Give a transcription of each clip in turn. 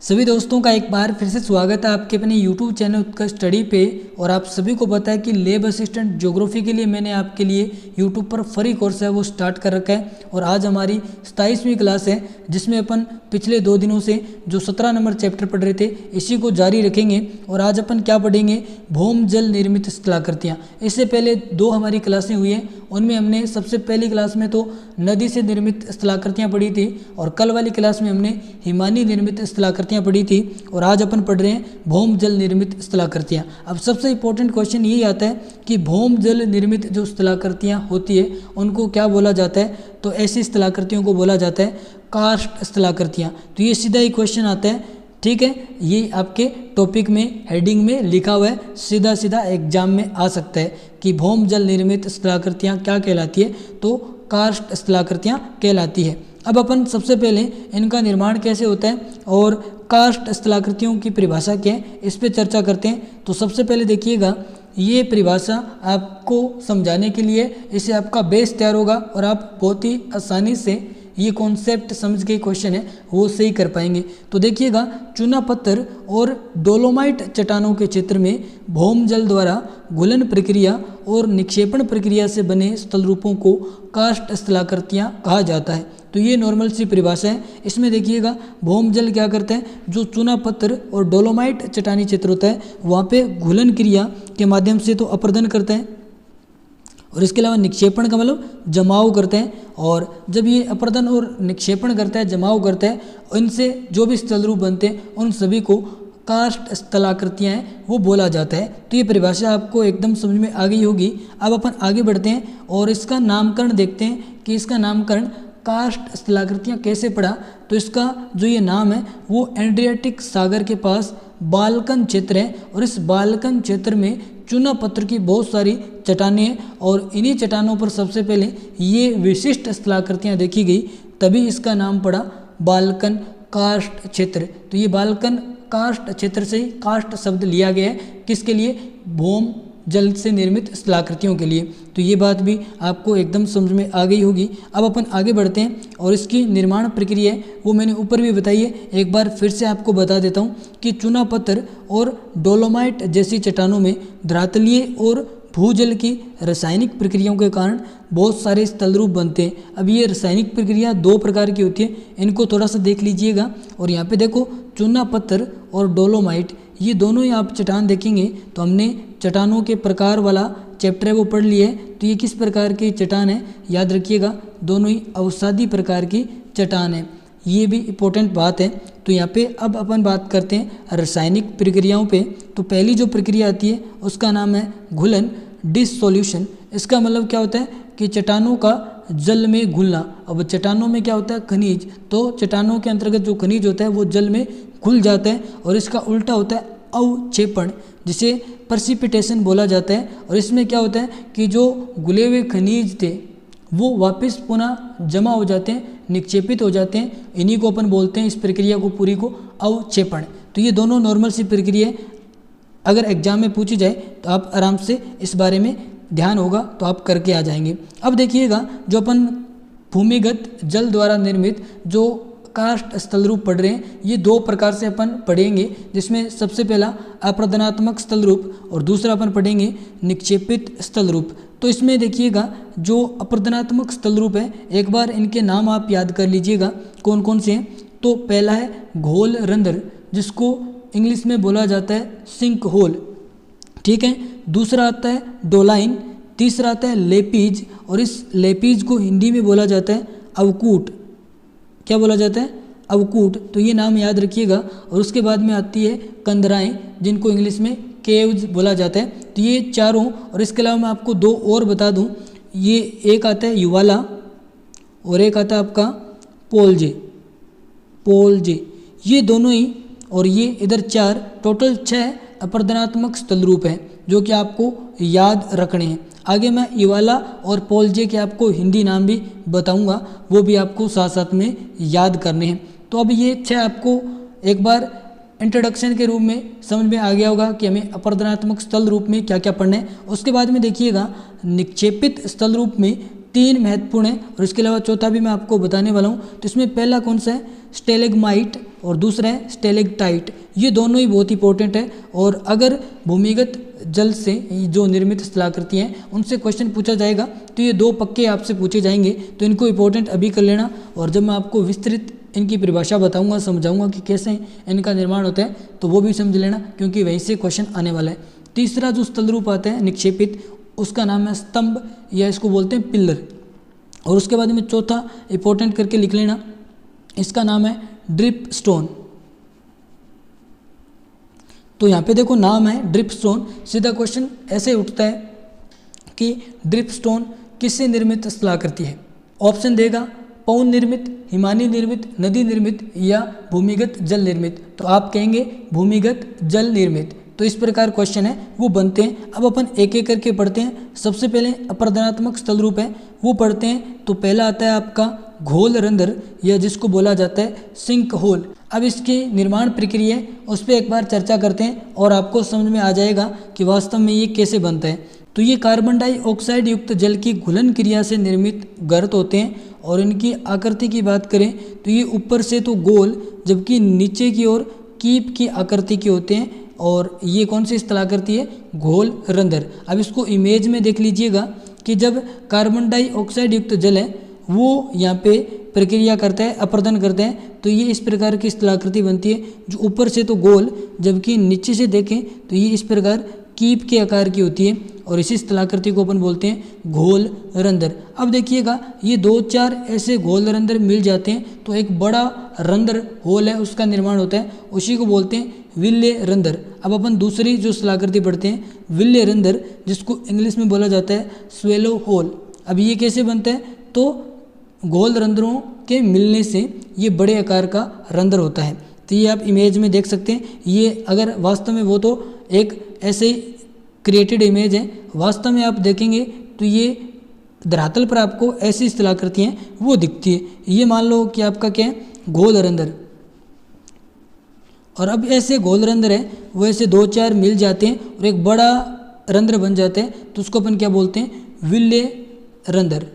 सभी दोस्तों का एक बार फिर से स्वागत है आपके अपने YouTube चैनल उत्कर्ष स्टडी पे। और आप सभी को पता है कि लैब असिस्टेंट ज्योग्राफी के लिए मैंने आपके लिए YouTube पर फ्री कोर्स है वो स्टार्ट कर रखा है। और आज हमारी 27वीं क्लास है जिसमें अपन पिछले 2 दिनों से जो 17 नंबर चैप्टर पढ़ रहे थे इसी को जारी रखेंगे। और आज अपन क्या पढ़ेंगे, भौम जल निर्मित स्थलाकृतियाँ। इससे पहले 2 हमारी क्लासें हुई हैं, उनमें हमने सबसे पहली क्लास में तो नदी से निर्मित स्थलाकृतियाँ पढ़ी थी और कल वाली क्लास में हमने हिमानी निर्मित स्थलाकृतियाँ पढ़ी थी। और आज अपन पढ़ रहे हैं भौम जल निर्मित स्थलाकृतियाँ। अब सबसे इंपॉर्टेंट क्वेश्चन यही आता है कि भौम जल निर्मित जो स्थलाकृतियाँ होती है उनको क्या बोला जाता है, तो ऐसी स्थलाकृतियों को बोला जाता है कार्स्ट स्थलाकृतियाँ। तो ये सीधा ही क्वेश्चन आता है, ठीक है, ये आपके टॉपिक में हेडिंग में लिखा हुआ है, सीधा सीधा एग्जाम में आ सकता है कि भौम जल निर्मित स्थलाकृतियाँ क्या कहलाती है, तो कार्स्ट स्थलाकृतियाँ कहलाती है। अब अपन सबसे पहले इनका निर्माण कैसे होता है और कार्स्ट स्थलाकृतियों की परिभाषा क्या है इस पे चर्चा करते हैं। तो सबसे पहले देखिएगा, ये परिभाषा आपको समझाने के लिए इससे आपका बेस तैयार होगा और आप बहुत ही आसानी से ये कॉन्सेप्ट समझ के क्वेश्चन है वो सही कर पाएंगे। तो देखिएगा, चूना पत्थर और डोलोमाइट चट्टानों के क्षेत्र में भौम जल द्वारा घुलन प्रक्रिया और निक्षेपण प्रक्रिया से बने स्थल रूपों को कार्स्ट स्थलाकृतियाँ कहा जाता है। तो ये नॉर्मल सी परिभाषा है। इसमें देखिएगा, भौम जल क्या करता है, जो चूना पत्थर और डोलोमाइट चट्टानी क्षेत्र होता है वहाँ पे घुलन क्रिया के माध्यम से तो अपरदन करता है और इसके अलावा निक्षेपण का मतलब जमाव करते हैं। और जब ये अपरदन और निक्षेपण करता है, जमाव करता है, इनसे जो भी स्थल रूप बनते हैं उन सभी को कार्स्ट स्थलाकृतियाँ हैं वो बोला जाता है। तो ये परिभाषा आपको एकदम समझ में आ गई होगी। अब अपन आगे बढ़ते हैं और इसका नामकरण देखते हैं कि इसका नामकरण कार्स्ट स्थलाकृतियाँ कैसे पड़ा। तो इसका जो ये नाम है वो एड्रियाटिक सागर के पास बाल्कन क्षेत्र है और इस बाल्कन क्षेत्र में चूना पत्थर की बहुत सारी चट्टानें हैं और इन्हीं चट्टानों पर सबसे पहले ये विशिष्ट स्थलाकृतियाँ देखी गई, तभी इसका नाम पड़ा बाल्कन कार्स्ट क्षेत्र। तो ये बाल्कन कार्स्ट क्षेत्र से ही कास्ट शब्द लिया गया है, किसके लिए, भौम जल से निर्मित स्थलाकृतियों के लिए। तो ये बात भी आपको एकदम समझ में आ गई होगी। अब अपन आगे बढ़ते हैं और इसकी निर्माण प्रक्रिया है वो मैंने ऊपर भी बताई है, एक बार फिर से आपको बता देता हूँ कि चूना पत्थर और डोलोमाइट जैसी चट्टानों में धरातलीय और भूजल की रासायनिक प्रक्रियाओं के कारण बहुत सारे स्थल रूप बनते हैं। अब ये रासायनिक प्रक्रिया 2 प्रकार की होती है, इनको थोड़ा सा देख लीजिएगा। और यहाँ पे देखो, चूना पत्थर और डोलोमाइट ये दोनों ही आप चट्टान देखेंगे तो हमने चट्टानों के प्रकार वाला चैप्टर है वो पढ़ लिया है। तो ये किस प्रकार की चट्टान है, याद रखिएगा, दोनों ही अवसादी प्रकार की चट्टान है, ये भी इम्पोर्टेंट बात है। तो यहाँ पे अब अपन बात करते हैं रासायनिक प्रक्रियाओं पे। तो पहली जो प्रक्रिया आती है उसका नाम है घुलन डिसोल्यूशन। इसका मतलब क्या होता है कि चट्टानों का जल में घुलना। अब चट्टानों में क्या होता है, खनिज, तो चट्टानों के अंतर्गत जो खनिज होता है वो जल में घुल जाता है और इसका उल्टा होता है अवक्षेपण, जिसे प्रेसिपिटेशन बोला जाता है। और इसमें क्या होता है कि जो घुले हुए खनिज थे वो वापस पुनः जमा हो जाते हैं, निक्षेपित हो जाते हैं, इन्हीं को अपन बोलते हैं, इस प्रक्रिया को पूरी को अवक्षेपण। तो ये दोनों नॉर्मल सी प्रक्रिया है, अगर एग्जाम में पूछी जाए तो आप आराम से इस बारे में ध्यान होगा तो आप करके आ जाएंगे। अब देखिएगा, जो अपन भूमिगत जल द्वारा निर्मित जो कार्स्ट स्थल रूप पढ़ रहे हैं ये 2 प्रकार से अपन पढ़ेंगे, जिसमें सबसे पहला अपरदनात्मक स्थल रूप और दूसरा अपन पढ़ेंगे निक्षेपित स्थल रूप। तो इसमें देखिएगा, जो अपरदनात्मक स्थल रूप है एक बार इनके नाम आप याद कर लीजिएगा कौन कौन से हैं। तो पहला है घोल रंध्र, जिसको इंग्लिश में बोला जाता है सिंक होल, ठीक है। दूसरा आता है डोलाइन, तीसरा आता है लेपीज और इस लेपीज को हिंदी में बोला जाता है अवकूट। क्या बोला जाता है, अवकूट। तो ये नाम याद रखिएगा। और उसके बाद में आती है कंदराएं, जिनको इंग्लिश में केव्स बोला जाता है। तो ये चारों, और इसके अलावा मैं आपको 2 और बता दूं, ये एक आता है युवाला और एक आता है आपका पोलजे, ये दोनों ही, और ये इधर 4, टोटल 6 अपरदनात्मक स्थल रूप हैं जो कि आपको याद रखने हैं। आगे मैं इवाला और पोलजे के आपको हिंदी नाम भी बताऊंगा, वो भी आपको साथ साथ में याद करने हैं। तो अब ये 6 आपको एक बार इंट्रोडक्शन के रूप में समझ में आ गया होगा कि हमें अपरदनात्मक स्थल रूप में क्या क्या पढ़ना है। उसके बाद में देखिएगा, निक्षेपित स्थल रूप में 3 महत्वपूर्ण है और इसके अलावा चौथा भी मैं आपको बताने वाला हूँ। तो इसमें पहला कौन सा है, स्टेलेग्माइट और दूसरा है स्टेलेक्टाइट। ये दोनों ही बहुत इंपॉर्टेंट है और अगर भूमिगत जल से जो निर्मित स्थलाकृति हैं उनसे क्वेश्चन पूछा जाएगा तो ये दो पक्के आपसे पूछे जाएंगे, तो इनको इंपॉर्टेंट अभी कर लेना। और जब मैं आपको विस्तृत इनकी परिभाषा बताऊंगा, समझाऊंगा कि कैसे इनका निर्माण होता है, तो वो भी समझ लेना क्योंकि वहीं से क्वेश्चन आने वाला है। तीसरा जो स्थल रूप आता है निक्षेपित, उसका नाम है स्तंभ या इसको बोलते हैं पिल्लर। और उसके बाद में चौथा इंपॉर्टेंट करके लिख लेना, इसका नाम है ड्रिप स्टोन। तो यहाँ पे देखो नाम है ड्रिप स्टोन, सीधा क्वेश्चन ऐसे उठता है कि ड्रिप स्टोन किससे निर्मित स्थलाकृति है। ऑप्शन देगा पवन निर्मित, हिमानी निर्मित, नदी निर्मित या भूमिगत जल निर्मित। तो आप कहेंगे भूमिगत जल निर्मित। तो इस प्रकार क्वेश्चन है वो बनते हैं। अब अपन एक एक करके पढ़ते हैं। सबसे पहले अपरदनात्मक स्थल रूप है वो पढ़ते हैं। तो पहला आता है आपका घोल रंध्र या जिसको बोला जाता है सिंक होल। अब इसकी निर्माण प्रक्रिया है उस पर एक बार चर्चा करते हैं और आपको समझ में आ जाएगा कि वास्तव में ये कैसे बनता है। तो ये कार्बन डाइऑक्साइड युक्त जल की घुलन क्रिया से निर्मित गर्त होते हैं और इनकी आकृति की बात करें तो ये ऊपर से तो गोल जबकि नीचे की ओर कीप की आकृति के होते हैं। और ये कौन सी स्थलाकृति है, घोल रंध्र। अब इसको इमेज में देख लीजिएगा कि जब कार्बन डाइऑक्साइड युक्त जल है वो यहाँ पे प्रक्रिया करता है, अपरदन करते हैं, तो ये इस प्रकार की स्थलाकृति बनती है जो ऊपर से तो गोल जबकि नीचे से देखें तो ये इस प्रकार कीप के आकार की होती है और इसी स्थलाकृति को अपन बोलते हैं घोल रंध्र। अब देखिएगा ये दो चार ऐसे घोल रंध्र मिल जाते हैं तो एक बड़ा रंध्र होल है उसका निर्माण होता है, उसी को बोलते हैं विल्ले रंध्र। अब अपन दूसरी जो स्थलाकृति पढ़ते हैं विल्ले रंध्र, जिसको इंग्लिश में बोला जाता है स्वेलो होल। अब ये कैसे बनता है, तो गोल रंध्रों के मिलने से ये बड़े आकार का रंध्र होता है। तो ये आप इमेज में देख सकते हैं। ये अगर वास्तव में वो तो एक ऐसे क्रिएटेड इमेज है, वास्तव में आप देखेंगे तो ये धरातल पर आपको ऐसी स्थलाकृतियाँ वो दिखती है। ये मान लो कि आपका क्या है, गोल रंध्र। और अब ऐसे गोल रंध्र है वो ऐसे दो चार मिल जाते हैं और एक बड़ा रंध्र बन जाता है, तो उसको अपन क्या बोलते हैं, विल्ले रंध्र।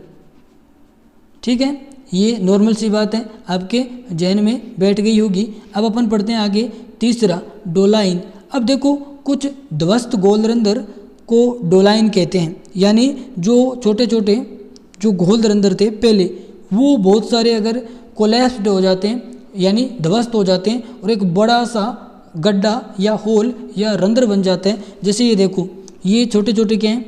ठीक है, ये नॉर्मल सी बात है, आपके जहन में बैठ गई होगी। अब अपन पढ़ते हैं आगे तीसरा डोलाइन। अब देखो कुछ ध्वस्त गोल रंध्र को डोलाइन कहते हैं, यानी जो छोटे छोटे जो गोल रंध्र थे पहले वो बहुत सारे अगर कोलैप्स्ड हो जाते हैं यानी ध्वस्त हो जाते हैं और एक बड़ा सा गड्ढा या होल या रंध्र बन जाता है। जैसे ये देखो ये छोटे छोटे क्या हैं,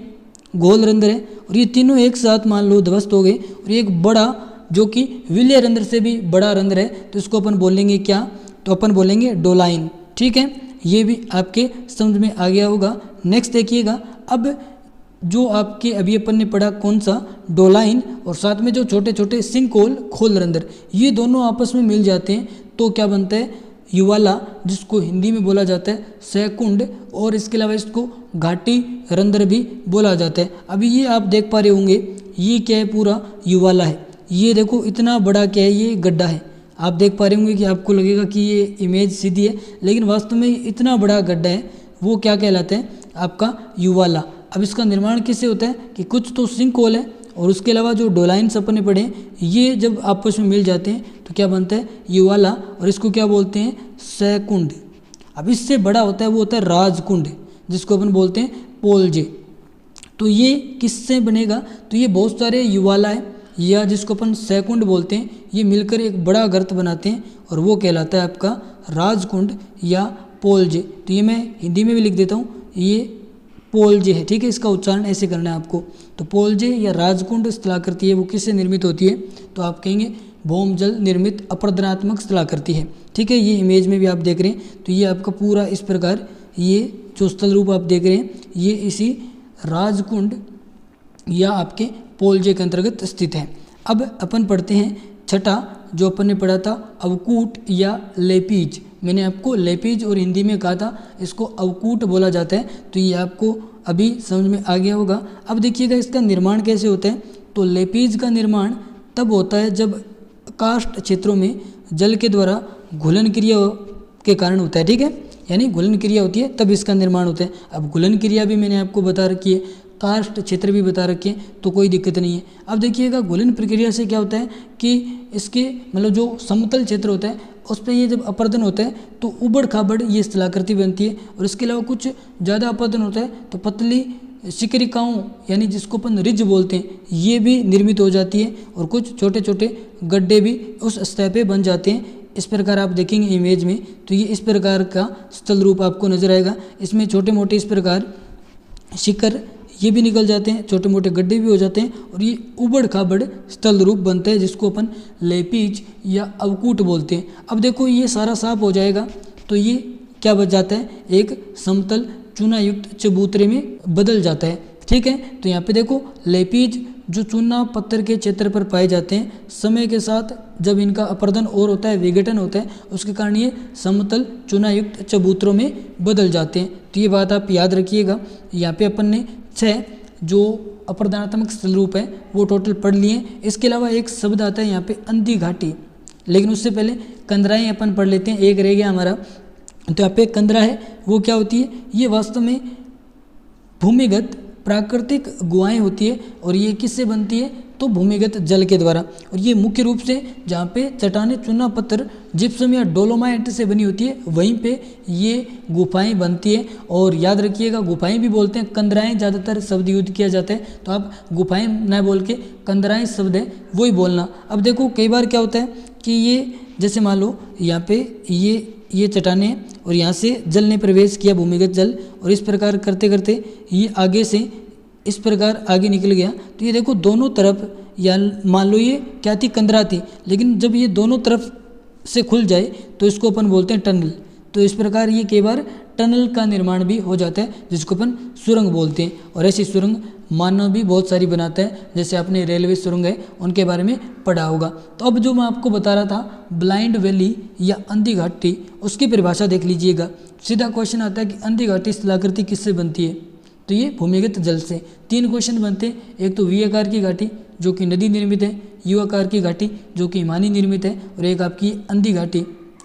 गोल रंध्र है और ये तीनों एक साथ मान लो ध्वस्त हो गए और ये एक बड़ा जो कि विल्ले रंध्र से भी बड़ा रंध्र है, तो इसको अपन बोलेंगे क्या, तो अपन बोलेंगे डोलाइन। ठीक है, ये भी आपके समझ में आ गया होगा। नेक्स्ट देखिएगा, अब जो आपके अभी अपन ने पढ़ा कौन सा, डोलाइन, और साथ में जो छोटे छोटे सिंकोल खोल रंध्र, ये दोनों आपस में मिल जाते हैं तो क्या बनता है, युवाला, जिसको हिंदी में बोला जाता है सहकुंड, और इसके अलावा इसको घाटी रंध्र भी बोला जाता है। अभी ये आप देख पा रहे होंगे ये क्या है, पूरा युवाला है। ये देखो इतना बड़ा क्या है, ये गड्ढा है। आप देख पा रहे होंगे कि आपको लगेगा कि ये इमेज सीधी है, लेकिन वास्तव में इतना बड़ा गड्ढा है वो क्या कहलाता है, आपका युवाला। अब इसका निर्माण किससे होता है कि कुछ तो सिंक होल है और उसके अलावा जो डोलाइन्स अपन ने पढ़े ये जब आपस में मिल जाते हैं तो क्या बनता है, युवाला, और इसको क्या बोलते हैं, सहकुंड। अब इससे बड़ा होता है वो होता है राजकुंड, जिसको अपन बोलते हैं पोलजे। तो ये किससे बनेगा, तो ये बहुत सारे युवाला है या जिसको अपन सहकुंड बोलते हैं, ये मिलकर एक बड़ा गर्त बनाते हैं और वो कहलाता है आपका राजकुंड या पोलजे। तो ये मैं हिंदी में भी लिख देता हूँ, ये पोलजे है। ठीक है, इसका उच्चारण ऐसे करना है आपको। तो पोलजे या राजकुंड स्थलाकृति है वो किससे निर्मित होती है, तो आप कहेंगे भौम जल निर्मित अपरदनात्मक स्थलाकृति है। ठीक है, ये इमेज में भी आप देख रहे हैं, तो ये आपका पूरा इस प्रकार ये जो स्थल रूप आप देख रहे हैं ये इसी राजकुंड या आपके पोलजे के अंतर्गत स्थित है। अब अपन पढ़ते हैं छठा, जो अपन ने पढ़ा था अवकूट या लेपीज। मैंने आपको लेपीज और हिंदी में कहा था, इसको अवकूट बोला जाता है, तो ये आपको अभी समझ में आ गया होगा। अब देखिएगा इसका निर्माण कैसे होता है, तो लेपीज का निर्माण तब होता है जब काष्ठ क्षेत्रों में जल के द्वारा घुलन क्रिया के कारण होता है। ठीक है, यानी घुलन क्रिया होती है तब इसका निर्माण होता है। अब घुलन क्रिया भी मैंने आपको बता रखी है, कार्स्ट क्षेत्र भी बता रखे हैं, तो कोई दिक्कत नहीं है। अब देखिएगा घुलन प्रक्रिया से क्या होता है कि इसके मतलब जो समतल क्षेत्र होता है उस पर ये जब अपर्दन होता है तो उबड़ खाबड़ ये स्थलाकृति बनती है, और इसके अलावा कुछ ज़्यादा अपर्दन होता है तो पतली शिखरिकाओं यानी जिसको अपन रिज बोलते हैं ये भी निर्मित हो जाती है, और कुछ छोटे छोटे गड्ढे भी उस सतह पे बन जाते हैं। इस प्रकार आप देखेंगे इमेज में तो ये इस प्रकार का स्थल रूप आपको नजर आएगा। इसमें छोटे मोटे इस प्रकार शिखर ये भी निकल जाते हैं, छोटे मोटे गड्ढे भी हो जाते हैं, और ये उबड़ खाबड़ स्थल रूप बनता है जिसको अपन लेपीज या अवकूट बोलते हैं। अब देखो ये सारा साफ हो जाएगा तो ये क्या बच जाता है, एक समतल चूना युक्त चबूतरे में बदल जाता है। ठीक है, तो यहाँ पे देखो लेपीज जो चूना पत्थर के क्षेत्र पर पाए जाते हैं, समय के साथ जब इनका अपर्दन और होता है, विघटन होता है, उसके कारण ये समतल चूना युक्त चबूतरों में बदल जाते हैं। तो ये बात आप याद रखिएगा। यहाँ पे अपन ने 6 जो अपर्दनात्मक स्थल रूप है वो टोटल पढ़ लिए। इसके अलावा एक शब्द आता है यहाँ पे अंधी घाटी, लेकिन उससे पहले कंदराएं अपन पढ़ लेते हैं, एक रह गया हमारा। तो यहाँ पे कंदरा है वो क्या होती है, ये वास्तव में भूमिगत प्राकृतिक गुहाएं होती है, और ये किससे बनती है तो भूमिगत जल के द्वारा। और ये मुख्य रूप से जहाँ पे चट्टानें चूना पत्थर जिप्सम या डोलोमाइट से बनी होती है वहीं पे ये गुफाएं बनती है। और याद रखिएगा गुफाएं भी बोलते हैं, कंदराएं ज़्यादातर शब्द यूज किया जाता है, तो आप गुफाएं ना बोल के कंदराएं शब्द है वही बोलना। अब देखो कई बार क्या होता है कि ये जैसे मान लो यहाँ पे ये चट्टानें हैं और यहाँ से जल ने प्रवेश किया, भूमिगत जल, और इस प्रकार करते करते ये आगे से इस प्रकार आगे निकल गया। तो ये देखो दोनों तरफ, या मान लो ये क्या थी, कंदरा थी, लेकिन जब ये दोनों तरफ से खुल जाए तो इसको अपन बोलते हैं टनल। तो इस प्रकार ये कई बार टनल का निर्माण भी हो जाता है जिसको अपन सुरंग बोलते हैं। और ऐसी सुरंग मानव भी बहुत सारी बनाता है, जैसे आपने रेलवे सुरंग है उनके बारे में पढ़ा होगा। तो अब जो मैं आपको बता रहा था ब्लाइंड वैली या अंधी घाटी, उसकी परिभाषा देख लीजिएगा। सीधा क्वेश्चन आता है कि अंधी घाटी स्थलाकृति किससे बनती है, तो ये भूमिगत जल से। 3 क्वेश्चन बनते हैं, एक तो वी आकार की घाटी जो कि नदी निर्मित है, यू आकार की घाटी जो कि हिमानी निर्मित है, और एक आपकी अंधी घाटी।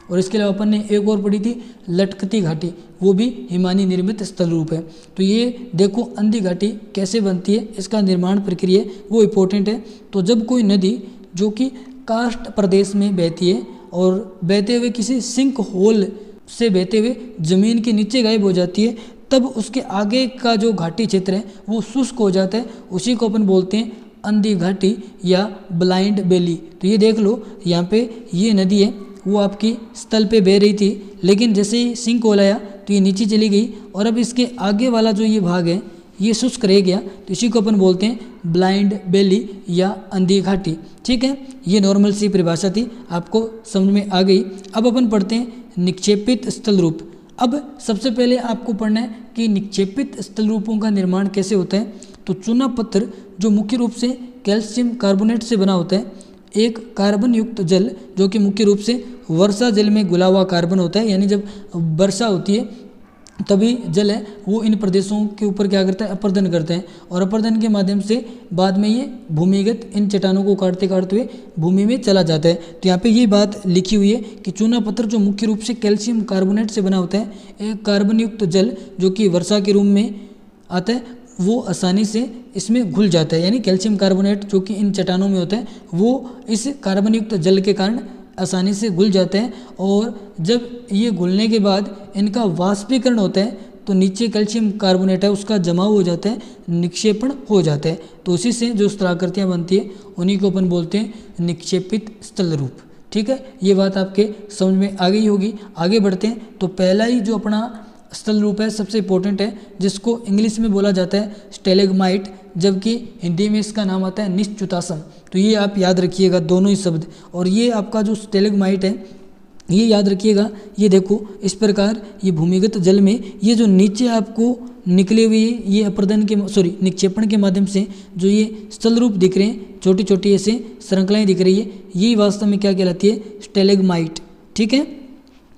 और इसके अलावा अपन ने एक और पढ़ी थी लटकती घाटी, वो भी हिमानी निर्मित स्थल रूप है। तो ये देखो अंधी घाटी कैसे बनती है, इसका निर्माण प्रक्रिया वो इम्पोर्टेंट है। तो जब कोई नदी जो कि कार्स्ट प्रदेश में बहती है और बहते हुए किसी सिंक होल से बहते हुए जमीन के नीचे गायब हो जाती है, तब उसके आगे का जो घाटी क्षेत्र है वो शुष्क हो जाता है, उसी को अपन बोलते हैं अंधी घाटी या ब्लाइंड वैली। तो ये देख लो यहाँ पे ये नदी है वो आपकी स्थल पे बह रही थी, लेकिन जैसे ही सिंक होल आया तो ये नीचे चली गई, और अब इसके आगे वाला जो ये भाग है ये शुष्क रह गया, तो इसी को अपन बोलते हैं ब्लाइंड वैली या अंधी घाटी। ठीक है, ये नॉर्मल सी परिभाषा थी, आपको समझ में आ गई। अब अपन पढ़ते हैं निक्षेपित स्थल रूप। अब सबसे पहले आपको पढ़ना है कि निक्षेपित स्थल रूपों का निर्माण कैसे होता है। तो चूना पत्थर जो मुख्य रूप से कैल्शियम कार्बोनेट से बना होता है, एक कार्बन युक्त जल जो कि मुख्य रूप से वर्षा जल में घुला हुआ कार्बन होता है, यानी जब वर्षा होती है तभी जल है वो इन प्रदेशों के ऊपर क्या करता है, अपर्दन करते हैं, और अपर्दन के माध्यम से बाद में ये भूमिगत इन चट्टानों को काटते काटते हुए भूमि में चला जाता है। तो यहाँ पे ये बात लिखी हुई है कि चूना पत्थर जो मुख्य रूप से कैल्शियम कार्बोनेट से बना होता है, एक कार्बन युक्त जल जो कि वर्षा के रूप में आता है वो आसानी से इसमें घुल जाता है, यानी कैल्शियम कार्बोनेट जो कि इन चट्टानों में होता है वो इस कार्बन युक्त जल के कारण आसानी से घुल जाते हैं, और जब ये घुलने के बाद इनका वाष्पीकरण होता है तो नीचे कैल्शियम कार्बोनेट है उसका जमाव हो जाता है, निक्षेपण हो जाता है। तो उसी से जो स्थलाकृतियाँ बनती है उन्हीं को अपन बोलते हैं निक्षेपित स्थल रूप। ठीक है, ये बात आपके समझ में आ गई होगी। आगे बढ़ते हैं। तो पहला ही जो अपना स्थल रूप है सबसे इम्पोर्टेंट है, जिसको इंग्लिश में बोला जाता है स्टेलेग्माइट, जबकि हिंदी में इसका नाम आता है निश्चुतासम। तो ये आप याद रखिएगा दोनों ही शब्द। और ये आपका जो स्टेलेग्माइट है ये याद रखिएगा, ये देखो इस प्रकार ये भूमिगत जल में ये जो नीचे आपको निकले हुए ये अपर्दन के निक्षेपण के माध्यम से जो ये स्थल रूप दिख रहे हैं, छोटी छोटी ऐसे श्रृंखलाएँ दिख रही है, यही वास्तव में क्या कहलाती है, स्टेलेग्माइट। ठीक है,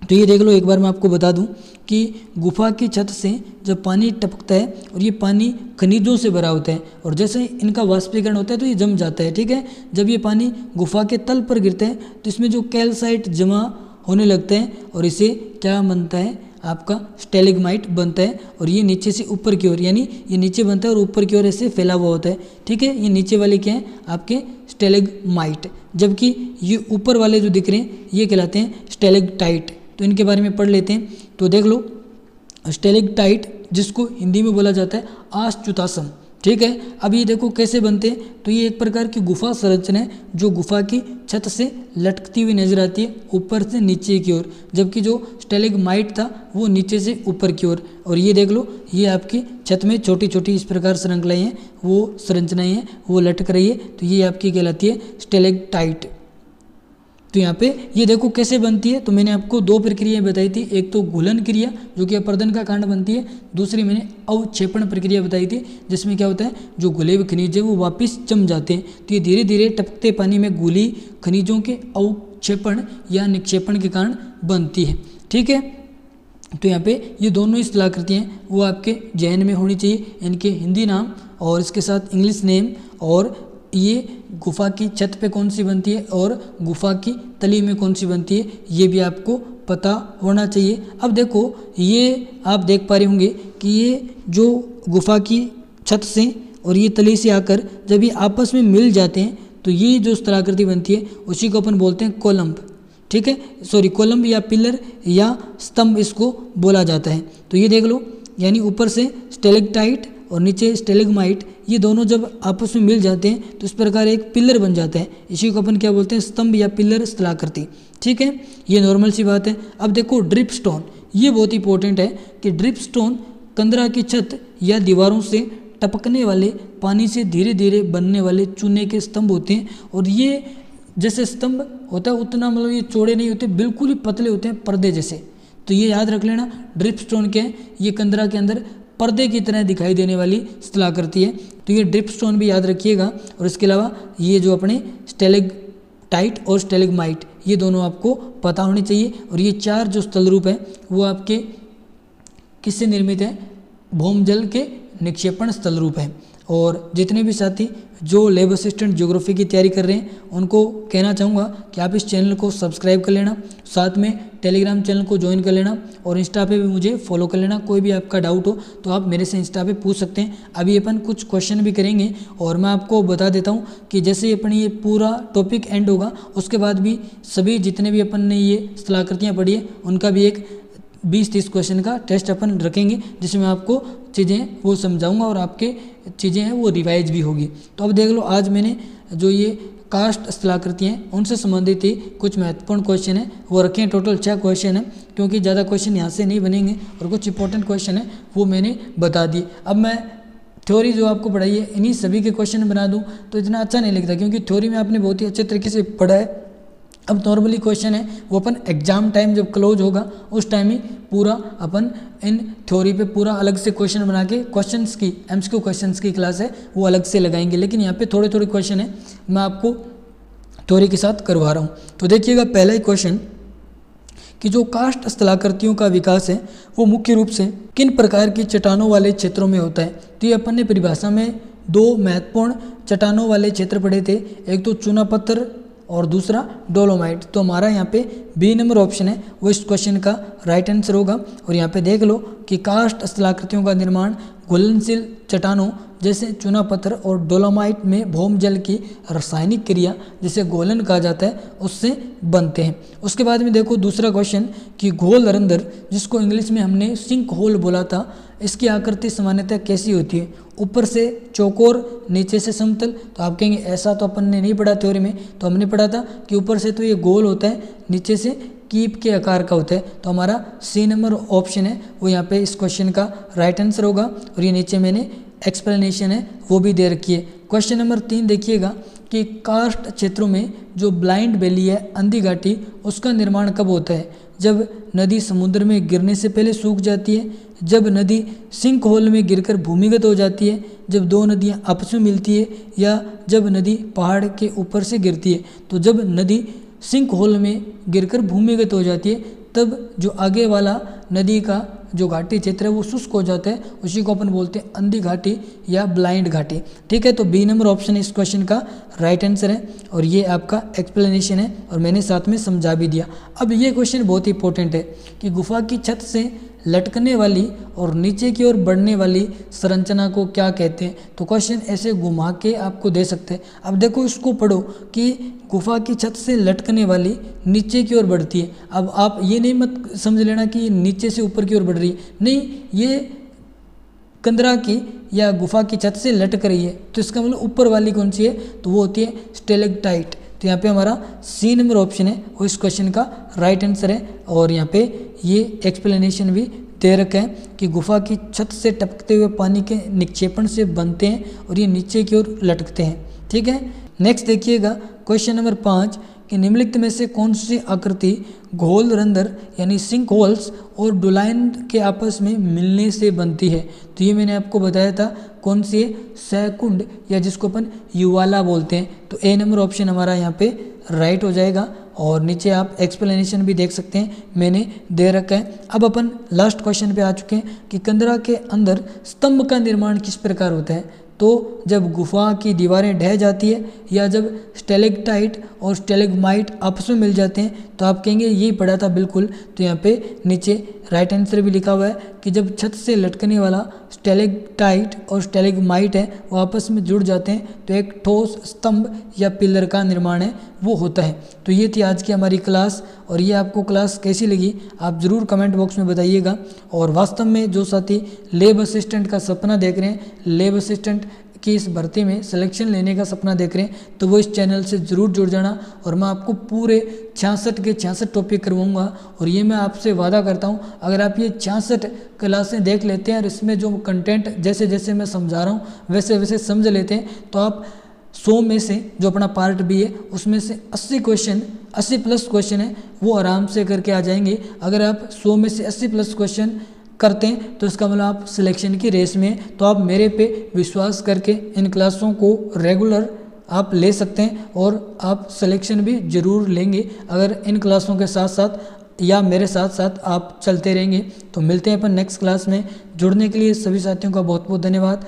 तो ये देख लो, एक बार मैं आपको बता दूं कि गुफा की छत से जब पानी टपकता है और ये पानी खनिजों से भरा होता है, और जैसे इनका वाष्पीकरण होता है तो ये जम जाता है। ठीक है, जब ये पानी गुफा के तल पर गिरता है तो इसमें जो कैल्साइट जमा होने लगते हैं और इसे क्या बनता है, आपका स्टेलिग्माइट बनता है और ये नीचे से ऊपर की ओर, यानी ये नीचे बनता है और ऊपर की ओर ऐसे फैला हुआ होता है। ठीक है, ये नीचे वाले क्या हैं आपके स्टेलिग्माइट, जबकि ये ऊपर वाले जो दिख रहे हैं ये कहलाते हैं स्टेलेक्टाइट। तो इनके बारे में पढ़ लेते हैं। तो देख लो, स्टेलेक्टाइट जिसको हिंदी में बोला जाता है आश्चुतासम। ठीक है, अब ये देखो कैसे बनते हैं। तो ये एक प्रकार की गुफा संरचना है जो गुफा की छत से लटकती हुई नजर आती है ऊपर से नीचे की ओर, जबकि जो स्टेलेग्माइट था वो नीचे से ऊपर की ओर। और ये देख लो, ये आपकी छत में छोटी छोटी इस प्रकार श्रृंखलाएं हैं, वो संरचनाएं हैं, वो लटक रही है। तो ये आपकी कहलाती है स्टेलेक्टाइट। तो यहाँ पे ये देखो कैसे बनती है। तो मैंने आपको दो प्रक्रियाएं बताई थी, एक तो घुलन क्रिया जो कि अपर्दन का कांड बनती है, दूसरी मैंने अवक्षेपण प्रक्रिया बताई थी जिसमें क्या होता है जो घुले हुए खनिज है वो वापस जम जाते हैं। तो ये धीरे धीरे टपकते पानी में घुली खनिजों के अवक्षेपण या निक्षेपण के कारण बनती है। ठीक है, तो यहाँ पे ये दोनों ही स्थलाकृतियाँ वो आपके जहन में होनी चाहिए, इनके हिंदी नाम और इसके साथ इंग्लिश नेम, और ये गुफा की छत पे कौन सी बनती है और गुफा की तली में कौन सी बनती है, ये भी आपको पता होना चाहिए। अब देखो, ये आप देख पा रहे होंगे कि ये जो गुफा की छत से और ये तली से आकर जब ये आपस में मिल जाते हैं तो ये जो स्थलाकृति बनती है उसी को अपन बोलते हैं कोलम्ब। ठीक है, सॉरी, कोलम्ब या पिलर या स्तंभ इसको बोला जाता है। तो ये देख लो, यानी ऊपर से स्टेलेक्टाइट और नीचे स्टेलिग्माइट, ये दोनों जब आपस में मिल जाते हैं तो इस प्रकार एक पिलर बन जाता है। इसी को अपन क्या बोलते हैं, स्तंभ या पिलर स्थलाकृति। ठीक है, ये नॉर्मल सी बात है। अब देखो ड्रिप स्टोन, ये बहुत इंपॉर्टेंट है कि ड्रिप स्टोन कंदरा की छत या दीवारों से टपकने वाले पानी से धीरे धीरे बनने वाले चूने के स्तंभ होते हैं। और ये जैसे स्तंभ होता है उतना मतलब ये चौड़े नहीं होते, बिल्कुल ही पतले होते हैं, पर्दे जैसे। तो ये याद रख लेना, ड्रिप स्टोन क्या है, ये कंदरा के अंदर पर्दे की तरह दिखाई देने वाली स्थलाकृति है। तो ये ड्रिप स्टोन भी याद रखिएगा। और इसके अलावा ये जो अपने स्टेलेक्टाइट और स्टेलिग्माइट, ये दोनों आपको पता होनी चाहिए। और ये चार जो स्थल रूप हैं वो आपके किससे निर्मित है, भौमजल के निक्षेपण स्थल रूप है। और जितने भी साथी जो लैब असिस्टेंट ज्योग्राफी की तैयारी कर रहे हैं उनको कहना चाहूँगा कि आप इस चैनल को सब्सक्राइब कर लेना, साथ में टेलीग्राम चैनल को ज्वाइन कर लेना और इंस्टा पे भी मुझे फॉलो कर लेना। कोई भी आपका डाउट हो तो आप मेरे से इंस्टा पे पूछ सकते हैं। अभी अपन कुछ क्वेश्चन भी करेंगे और मैं आपको बता देता हूँ कि जैसे ही अपन ये पूरा टॉपिक एंड होगा उसके बाद भी सभी जितने भी अपन ने ये स्थलाकृतियाँ पढ़ी है उनका भी एक 20-30 क्वेश्चन का टेस्ट अपन रखेंगे जिसमें आपको चीज़ें वो समझाऊंगा और आपके चीज़ें हैं वो रिवाइज भी होगी। तो अब देख लो, आज मैंने जो ये कास्ट स्थलाकृतियाँ हैं उनसे संबंधित ही कुछ महत्वपूर्ण क्वेश्चन है वो रखे हैं। टोटल 6 क्वेश्चन है, क्योंकि ज़्यादा क्वेश्चन यहाँ से नहीं बनेंगे और कुछ इंपॉर्टेंट क्वेश्चन है वो मैंने बता दिए। अब मैं थ्योरी जो आपको पढ़ाई है इन्हीं सभी के क्वेश्चन बना दूँ तो इतना अच्छा नहीं लगता, क्योंकि थ्योरी में आपने बहुत ही अच्छे तरीके से पढ़ा है। अब नॉर्मली क्वेश्चन है वो अपन एग्जाम टाइम जब क्लोज होगा उस टाइम ही पूरा अपन इन थ्योरी पे पूरा अलग से क्वेश्चन बना के क्वेश्चंस की एमसीक्यू क्वेश्चंस की क्लास है वो अलग से लगाएंगे। लेकिन यहाँ पे थोड़े थोड़े क्वेश्चन है मैं आपको थ्योरी के साथ करवा रहा हूँ। तो देखिएगा, पहला ही क्वेश्चन कि जो कास्ट स्थलाकृतियों का विकास है वो मुख्य रूप से किन प्रकार की चट्टानों वाले क्षेत्रों में होता है। तो ये अपन ने परिभाषा में 2 महत्वपूर्ण चट्टानों वाले क्षेत्र पढ़े थे, एक तो चूना पत्थर और दूसरा डोलोमाइट। तो हमारा यहाँ पे बी नंबर ऑप्शन है वो इस क्वेश्चन का राइट आंसर होगा। और यहाँ पे देख लो कि कास्ट स्थलाकृतियों का निर्माण घुलनशील चट्टानों जैसे चूना पत्थर और डोलोमाइट में भौमजल की रासायनिक क्रिया जिसे गोलन कहा जाता है उससे बनते हैं। उसके बाद में देखो दूसरा क्वेश्चन कि घोल रंध्र जिसको इंग्लिश में हमने सिंक होल बोला था, इसकी आकृति सामान्यतः कैसी होती है, ऊपर से चौकोर नीचे से समतल। तो आप कहेंगे ऐसा तो अपन ने नहीं पढ़ा थ्योरी में, तो हमने पढ़ा था कि ऊपर से तो ये गोल होता है, नीचे से कीप के आकार का होता है। तो हमारा सी नंबर ऑप्शन है वो यहाँ पे इस क्वेश्चन का राइट आंसर होगा। और ये नीचे मैंने एक्सप्लेनेशन है वो भी दे रखी है। क्वेश्चन नंबर 3 देखिएगा कि कास्ट क्षेत्रों में जो ब्लाइंड वैली है, अंधी घाटी, उसका निर्माण कब होता है, जब नदी समुद्र में गिरने से पहले सूख जाती है, जब नदी सिंक होल में गिरकर भूमिगत हो जाती है, जब 2 नदियाँ आपस में मिलती है, या जब नदी पहाड़ के ऊपर से गिरती है। तो जब नदी सिंक होल में गिरकर भूमिगत हो जाती है तब जो आगे वाला नदी का जो घाटी क्षेत्र है वो शुष्क हो जाता है, उसी को अपन बोलते हैं अंधी घाटी या ब्लाइंड घाटी। ठीक है, तो बी नंबर ऑप्शन इस क्वेश्चन का राइट आंसर है और ये आपका एक्सप्लेनेशन है और मैंने साथ में समझा भी दिया। अब ये क्वेश्चन बहुत इंपॉर्टेंट है कि गुफा की छत से लटकने वाली और नीचे की ओर बढ़ने वाली संरचना को क्या कहते हैं। तो क्वेश्चन ऐसे घुमा के आपको दे सकते हैं। अब देखो इसको पढ़ो कि गुफा की छत से लटकने वाली नीचे की ओर बढ़ती है। अब आप ये नहीं मत समझ लेना कि नीचे से ऊपर की ओर बढ़ रही है, नहीं, ये कंदरा की या गुफा की छत से लटक रही है। तो इसका मतलब ऊपर वाली कौन सी है, तो वो होती है स्टेलेक्टाइट। तो यहाँ पे हमारा सी नंबर ऑप्शन है वो इस क्वेश्चन का राइट आंसर है। और यहाँ पे ये एक्सप्लेनेशन भी दे रखा है कि गुफा की छत से टपकते हुए पानी के निक्षेपण से बनते हैं और ये नीचे की ओर लटकते हैं। ठीक है, नेक्स्ट देखिएगा क्वेश्चन नंबर 5 कि निम्नलिखित में से कौन सी आकृति घोल रंध्र यानी सिंक होल्स और डोलाइन के आपस में मिलने से बनती है। तो ये मैंने आपको बताया था कौन सी है, सहकुंड या जिसको अपन युवाला बोलते हैं। तो ए नंबर ऑप्शन हमारा यहाँ पे राइट हो जाएगा। और नीचे आप एक्सप्लेनेशन भी देख सकते हैं, मैंने दे रखा है। अब अपन लास्ट क्वेश्चन पे आ चुके हैं कि कंदरा के अंदर स्तंभ का निर्माण किस प्रकार होता है। तो जब गुफा की दीवारें ढह जाती है या जब स्टेलेक्टाइट और स्टेलेग्माइट आपस में मिल जाते हैं, तो आप कहेंगे यही पढ़ा था बिल्कुल। तो यहाँ पे नीचे राइट आंसर भी लिखा हुआ है कि जब छत से लटकने वाला स्टेलेक्टाइट और स्टेलेग्माइट है वो आपस में जुड़ जाते हैं तो एक ठोस स्तंभ या पिलर का निर्माण है वो होता है। तो ये थी आज की हमारी क्लास, और ये आपको क्लास कैसी लगी आप ज़रूर कमेंट बॉक्स में बताइएगा। और वास्तव में जो साथी लेब असिस्टेंट का सपना देख रहे हैं, लेब असिस्टेंट की इस भर्ती में सिलेक्शन लेने का सपना देख रहे हैं, तो वो इस चैनल से ज़रूर जुड़ जाना। और मैं आपको पूरे 66 के 66 टॉपिक करवाऊंगा। और ये मैं आपसे वादा करता हूँ, अगर आप ये 66 क्लासें देख लेते हैं और इसमें जो कंटेंट जैसे जैसे मैं समझा रहा हूँ वैसे वैसे समझ लेते हैं, तो आप 100 में से जो अपना पार्ट बी है उसमें से 80 प्लस क्वेश्चन है वो आराम से करके आ जाएंगे। अगर आप 100 में से 80 प्लस क्वेश्चन करते हैं तो इसका मतलब आप सिलेक्शन की रेस में हैं। तो आप मेरे पे विश्वास करके इन क्लासों को रेगुलर आप ले सकते हैं और आप सिलेक्शन भी ज़रूर लेंगे अगर इन क्लासों के साथ साथ या मेरे साथ साथ आप चलते रहेंगे। तो मिलते हैं अपन नेक्स्ट क्लास में। जुड़ने के लिए सभी साथियों का बहुत बहुत धन्यवाद।